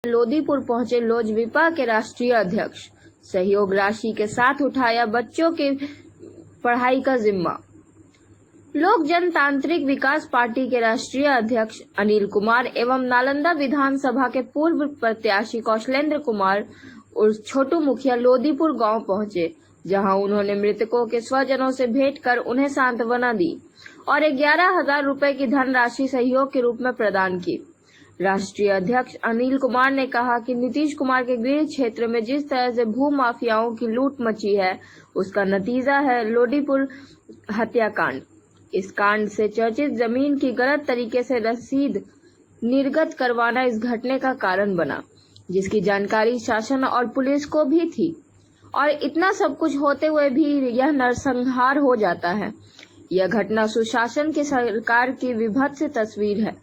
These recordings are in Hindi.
लोदीपुर पहुंचे लोजविपा के राष्ट्रीय अध्यक्ष, सहयोग राशि के साथ उठाया बच्चों की पढ़ाई का जिम्मा। लोक जनतांत्रिक विकास पार्टी के राष्ट्रीय अध्यक्ष अनिल कुमार एवं नालंदा विधानसभा के पूर्व प्रत्याशी कौशलेंद्र कुमार उर्फ छोटू मुखिया लोदीपुर गांव पहुंचे, जहां उन्होंने मृतकों के स्वजनों से भेंट कर उन्हें सांत्वना दी और 11,000 रुपए की धनराशि सहयोग के रूप में प्रदान की। राष्ट्रीय अध्यक्ष अनिल कुमार ने कहा कि नीतीश कुमार के गृह क्षेत्र में जिस तरह से भू माफियाओं की लूट मची है, उसका नतीजा है लोदीपुर हत्याकांड। इस कांड से चर्चित जमीन की गलत तरीके से रसीद निर्गत करवाना इस घटने का कारण बना, जिसकी जानकारी शासन और पुलिस को भी थी, और इतना सब कुछ होते हुए भी यह नरसंहार हो जाता है। यह घटना सुशासन की सरकार की विभत्स तस्वीर है,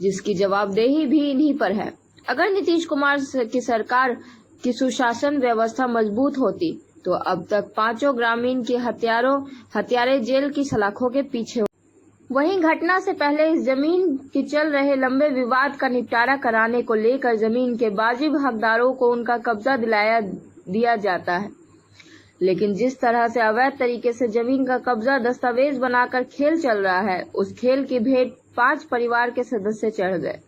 जिसकी जवाबदेही भी इन्हीं पर है। अगर नीतीश कुमार की सरकार की सुशासन व्यवस्था मजबूत होती तो अब तक 5 ग्रामीण के हत्यारे जेल की सलाखों के पीछे। वहीं घटना से पहले इस जमीन की चल रहे लंबे विवाद का निपटारा कराने को लेकर जमीन के वाजिब हकदारों को उनका कब्जा दिया जाता है, लेकिन जिस तरह से अवैध तरीके से जमीन का कब्जा दस्तावेज बनाकर खेल चल रहा है, उस खेल की भेंट 5 परिवार के सदस्य चढ़ गए।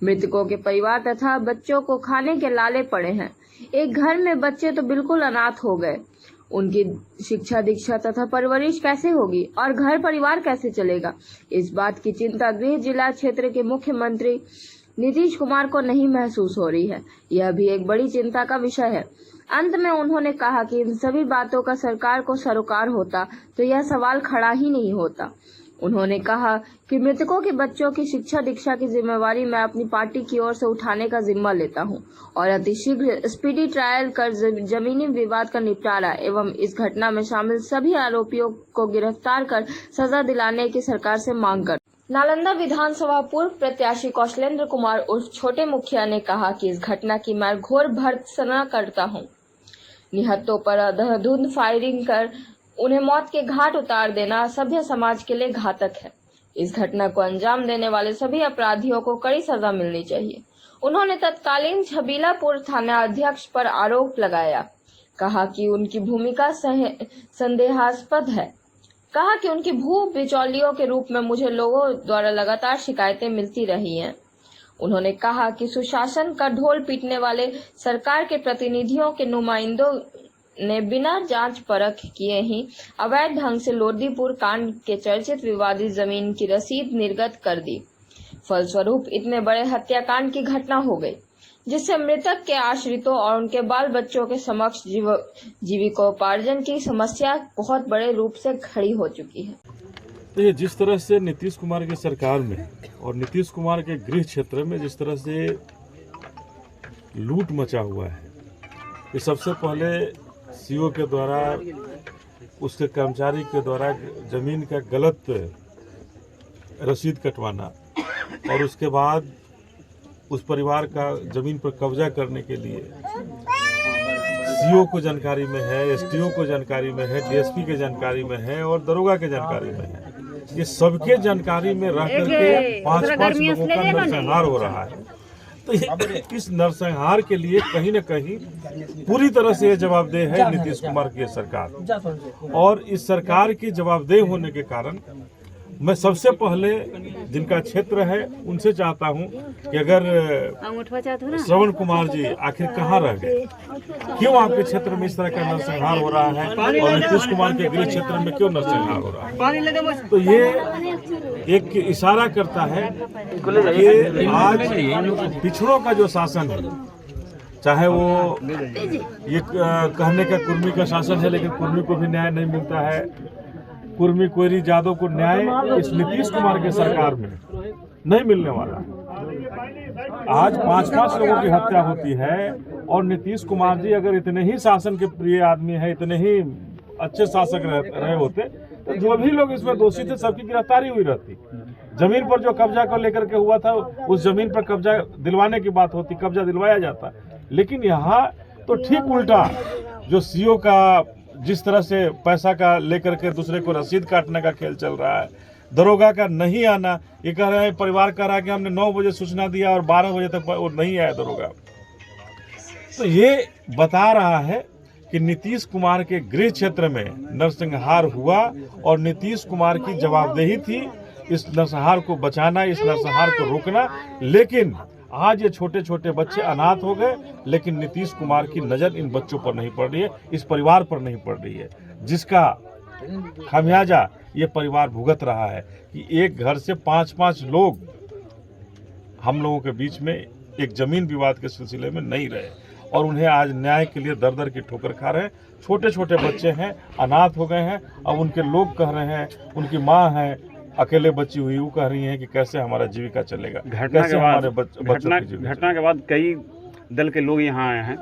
मृतकों के परिवार तथा बच्चों को खाने के लाले पड़े हैं। एक घर में बच्चे तो बिल्कुल अनाथ हो गए। उनकी शिक्षा दीक्षा तथा परवरिश कैसे होगी और घर परिवार कैसे चलेगा? इस बात की चिंता गृह जिला क्षेत्र के मुख्यमंत्री नीतीश कुमार को नहीं महसूस हो रही है। यह भी एक बड़ी चिंता का विषय है। अंत में उन्होंने कहा कि इन सभी बातों का सरकार को सरोकार होता तो यह सवाल खड़ा ही नहीं होता। उन्होंने कहा कि मृतकों के बच्चों की शिक्षा दीक्षा की जिम्मेवारी मैं अपनी पार्टी की ओर से उठाने का जिम्मा लेता हूं और अतिशीघ्र स्पीडी ट्रायल कर जमीनी विवाद का निपटारा एवं इस घटना में शामिल सभी आरोपियों को गिरफ्तार कर सजा दिलाने की सरकार से मांग कर। नालंदा विधानसभा पूर्व प्रत्याशी कौशलेंद्र कुमार उर्फ छोटे मुखिया ने कहा कि इस घटना की मैं घोर भर्त्सना करता हूं। निहत्तों पर अंधाधुंध फायरिंग कर उन्हें मौत के घाट उतार देना सभ्य समाज के लिए घातक है। इस घटना को अंजाम देने वाले सभी अपराधियों को कड़ी सजा मिलनी चाहिए। उन्होंने तत्कालीन छबीलापुर थाना अध्यक्ष पर आरोप लगाया, कहा कि उनकी भूमिका संदेहास्पद है। कहा कि उनकी भू बिचौलियों के रूप में मुझे लोगों द्वारा लगातार शिकायतें मिलती रही हैं। उन्होंने कहा कि सुशासन का ढोल पीटने वाले सरकार के प्रतिनिधियों के नुमाइंदों ने बिना जांच परख किए ही अवैध ढंग से लोदीपुर कांड के चर्चित विवादित जमीन की रसीद निर्गत कर दी। फलस्वरूप इतने बड़े हत्याकांड की घटना हो गई, जिससे मृतक के आश्रितों और उनके बाल बच्चों के समक्ष जीविकोपार्जन की समस्या बहुत बड़े रूप से खड़ी हो चुकी है। तो ये जिस तरह से नीतीश कुमार की सरकार में और नीतीश कुमार के गृह क्षेत्र में जिस तरह से लूट मचा हुआ है, ये सबसे पहले सीओ के द्वारा उसके कर्मचारी के द्वारा जमीन का गलत रसीद कटवाना और उसके बाद उस परिवार का जमीन पर कब्जा करने के लिए सीओ को जानकारी में है, एसटीओ को जानकारी में है, डीएसपी के जानकारी में है और दरोगा के जानकारी में है। ये सबके जानकारी में रह करके 5-5 लोगों का नरसंहार हो रहा है। तो इस नरसंहार के लिए कहीं न कहीं पूरी तरह से जवाबदेह है नीतीश कुमार की सरकार, और इस सरकार की जवाबदेह होने के कारण मैं सबसे पहले जिनका क्षेत्र है उनसे चाहता हूं कि अगर श्रवण कुमार जी आखिर कहां रह गए, क्यों आपके क्षेत्र में इस तरह का नरसंहार हो रहा है और नीतीश कुमार के गृह क्षेत्र में क्यों नरसंहार हो रहा है। तो ये एक इशारा करता है कि आज पिछड़ों का जो शासन है, चाहे वो ये कहने का कुर्मी का शासन है, लेकिन कुर्मी को भी न्याय नहीं मिलता है। कुर्मी कोयरी जादव को न्याय इस नीतीश कुमार के सरकार में नहीं मिलने वाला। आज 5-5 लोगों की हत्या होती है और नीतीश कुमार जी अगर इतने ही शासन के प्रिय आदमी है, इतने ही अच्छे शासक रहे होते, तो जो भी लोग इसमें दोषी थे सबकी गिरफ्तारी हुई रहती। जमीन पर जो कब्जा को लेकर के हुआ था, उस जमीन पर कब्जा दिलवाने की बात होती, कब्जा दिलवाया जाता। लेकिन यहाँ तो ठीक उल्टा, जो सीओ का जिस तरह से पैसा का लेकर के दूसरे को रसीद काटने का खेल चल रहा है, दरोगा का नहीं आना, ये कह रहे हैं, परिवार कह रहा है कि हमने 9 बजे सूचना दिया और 12 बजे तक वो नहीं आया दरोगा। तो ये बता रहा है कि नीतीश कुमार के गृह क्षेत्र में नरसंहार हुआ और नीतीश कुमार की जवाबदेही थी इस नरसंहार को बचाना, इस नरसंहार को रोकना। लेकिन आज ये छोटे छोटे बच्चे अनाथ हो गए, लेकिन नीतीश कुमार की नज़र इन बच्चों पर नहीं पड़ रही है, इस परिवार पर नहीं पड़ रही है, जिसका खामियाजा ये परिवार भुगत रहा है कि एक घर से 5-5 लोग हम लोगों के बीच में एक जमीन विवाद के सिलसिले में नहीं रहे और उन्हें आज न्याय के लिए दर दर की ठोकर खा रहे हैं। छोटे छोटे बच्चे हैं, अनाथ हो गए हैं। अब उनके लोग कह रहे हैं, उनकी माँ है अकेले बची हुई, वो कह रही हैं कि कैसे हमारा जीविका चलेगा। घटना के बाद कई दल के लोग यहाँ आए हैं,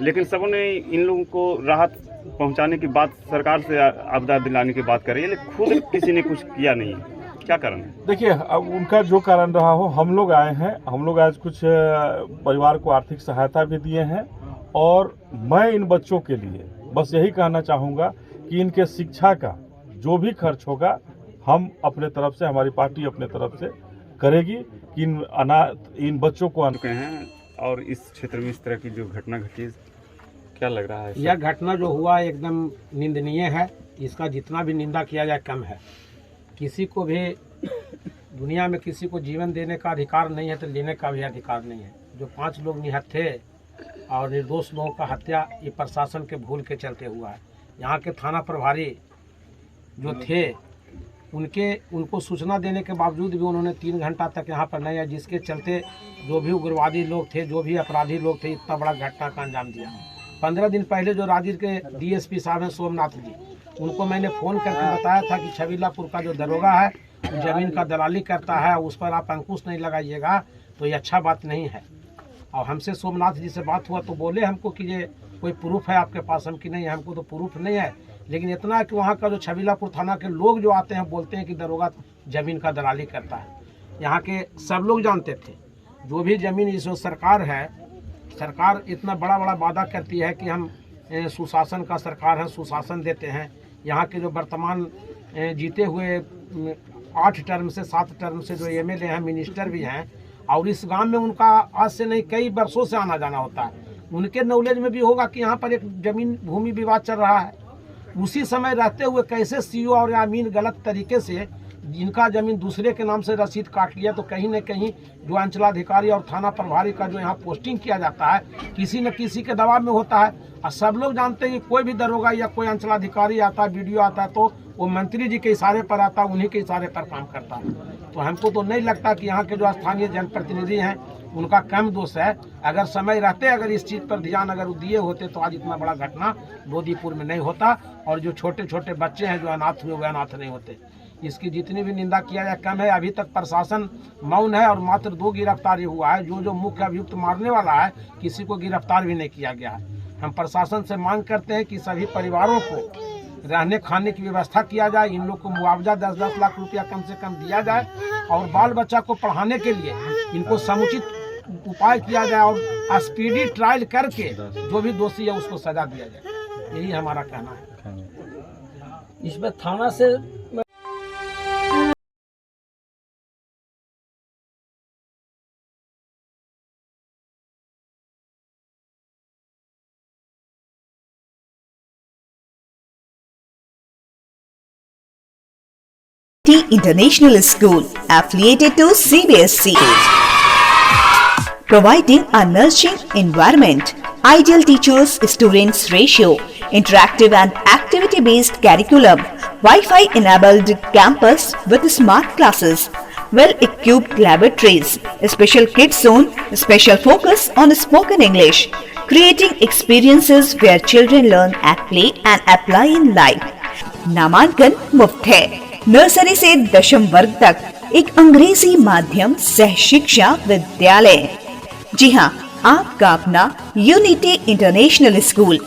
लेकिन सबने इन लोगों को राहत पहुंचाने की बात, सरकार से आपदा दिलाने की बात कर रही है, लेकिन खुद किसी ने कुछ किया नहीं है। क्या कारण है? देखिए, अब उनका जो कारण रहा हो, हम लोग आए हैं, हम लोग आज कुछ परिवार को आर्थिक सहायता भी दिए हैं और मैं इन बच्चों के लिए बस यही कहना चाहूँगा कि इनके शिक्षा का जो भी खर्च होगा हम अपने तरफ से, हमारी पार्टी अपने तरफ से करेगी कि इन बच्चों को हैं। और इस क्षेत्र में इस तरह की जो घटना घटी, क्या लग रहा है? यह घटना जो हुआ एकदम निंदनीय है। इसका जितना भी निंदा किया जाए कम है। किसी को भी दुनिया में किसी को जीवन देने का अधिकार नहीं है तो लेने का भी अधिकार नहीं है। जो 5 लोग निहत थे और निर्दोष लोगों का हत्या ये प्रशासन के भूल के चलते हुआ है। यहाँ के थाना प्रभारी जो थे उनको सूचना देने के बावजूद भी उन्होंने 3 घंटा तक यहाँ पर नहीं आया, जिसके चलते जो भी उग्रवादी लोग थे, जो भी अपराधी लोग थे, इतना बड़ा घटना का अंजाम दिया। 15 दिन पहले जो राजगीर के डीएसपी साहब हैं सोमनाथ जी, उनको मैंने फ़ोन करके बताया था कि छबीलापुर का जो दरोगा है ज़मीन का दलाली करता है, उस पर आप अंकुश नहीं लगाइएगा तो ये अच्छा बात नहीं है। और हमसे सोमनाथ जी से बात हुआ तो बोले हमको कि ये कोई प्रूफ है आपके पास? हम कि नहीं, हमको तो प्रूफ नहीं है, लेकिन इतना है कि वहाँ का जो छबीलापुर थाना के लोग जो आते हैं बोलते हैं कि दरोगा ज़मीन का दलाली करता है। यहाँ के सब लोग जानते थे। जो भी ज़मीन इस सरकार है, सरकार इतना बड़ा बड़ा वादा करती है कि हम सुशासन का सरकार है, सुशासन देते हैं। यहाँ के जो वर्तमान जीते हुए 8 टर्म से 7 टर्म से जो एमएलए हैं, मिनिस्टर भी हैं, और इस गांव में उनका आज से नहीं कई वर्षों से आना जाना होता है। उनके नॉलेज में भी होगा कि यहाँ पर एक जमीन भूमि विवाद चल रहा है। उसी समय रहते हुए कैसे सीओ और अमीन गलत तरीके से जिनका जमीन दूसरे के नाम से रसीद काट लिया, तो कहीं न कहीं जो अंचलाधिकारी और थाना प्रभारी का जो यहाँ पोस्टिंग किया जाता है किसी न किसी के दबाव में होता है। और सब लोग जानते हैं कि कोई भी दरोगा या कोई अंचलाधिकारी आता है, वीडियो आता है, तो वो मंत्री जी के इशारे पर आता है, उन्हीं के इशारे पर काम करता है। तो हमको तो नहीं लगता कि यहाँ के जो स्थानीय जनप्रतिनिधि हैं उनका कम दोष है। अगर समय रहते अगर इस चीज़ पर ध्यान अगर दिए होते तो आज इतना बड़ा घटना लोदीपुर में नहीं होता और जो छोटे छोटे बच्चे हैं जो अनाथ हुए वो अनाथ नहीं होते। इसकी जितनी भी निंदा किया जाए कम है। अभी तक प्रशासन मौन है और मात्र 2 गिरफ्तारी हुआ है। जो मुख्य अभियुक्त मारने वाला है किसी को गिरफ्तार भी नहीं किया गया है। हम प्रशासन से मांग करते हैं कि सभी परिवारों को रहने खाने की व्यवस्था किया जाए, इन लोग को मुआवजा 10-10 लाख रुपया कम से कम दिया जाए और बाल बच्चा को पढ़ाने के लिए इनको समुचित उपाय किया जाए और स्पीडी ट्रायल करके जो भी दोषी है उसको सजा दिया जाए। यही हमारा कहना है। इसमें थाना से International School affiliated to CBSE, providing a nurturing environment, ideal teachers-students ratio, interactive and activity-based curriculum, Wi-Fi enabled campus with smart classes, well-equipped laboratories, special kids zone, special focus on spoken English, creating experiences where children learn at play and apply in life. नामांकन मुफ्त है। नर्सरी से 10वीं वर्ग तक एक अंग्रेजी माध्यम सह शिक्षा विद्यालय। जी हाँ, आपका अपना यूनिटी इंटरनेशनल स्कूल।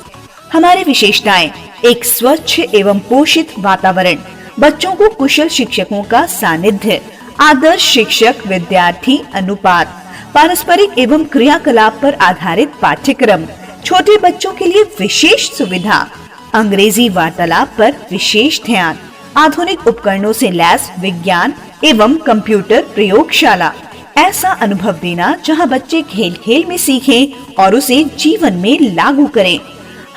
हमारी विशेषताएं: एक स्वच्छ एवं पोषित वातावरण, बच्चों को कुशल शिक्षकों का सानिध्य, आदर्श शिक्षक विद्यार्थी अनुपात, पारस्परिक एवं क्रियाकलाप पर आधारित पाठ्यक्रम, छोटे बच्चों के लिए विशेष सुविधा, अंग्रेजी वार्तालाप पर विशेष ध्यान, आधुनिक उपकरणों से लैस विज्ञान एवं कंप्यूटर प्रयोगशाला। ऐसा अनुभव देना जहां बच्चे खेल खेल में सीखें और उसे जीवन में लागू करें।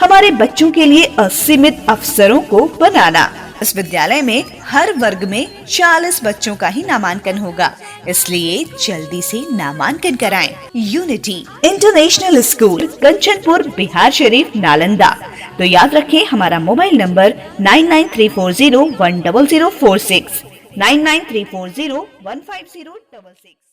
हमारे बच्चों के लिए असीमित अवसरों को बनाना। इस विद्यालय में हर वर्ग में 40 बच्चों का ही नामांकन होगा, इसलिए जल्दी से नामांकन कराएं। Unity international school, Kanchanpur, Bihar Sharif, Nalanda. तो याद रखें हमारा मोबाइल नंबर 9934010046, 9934015066।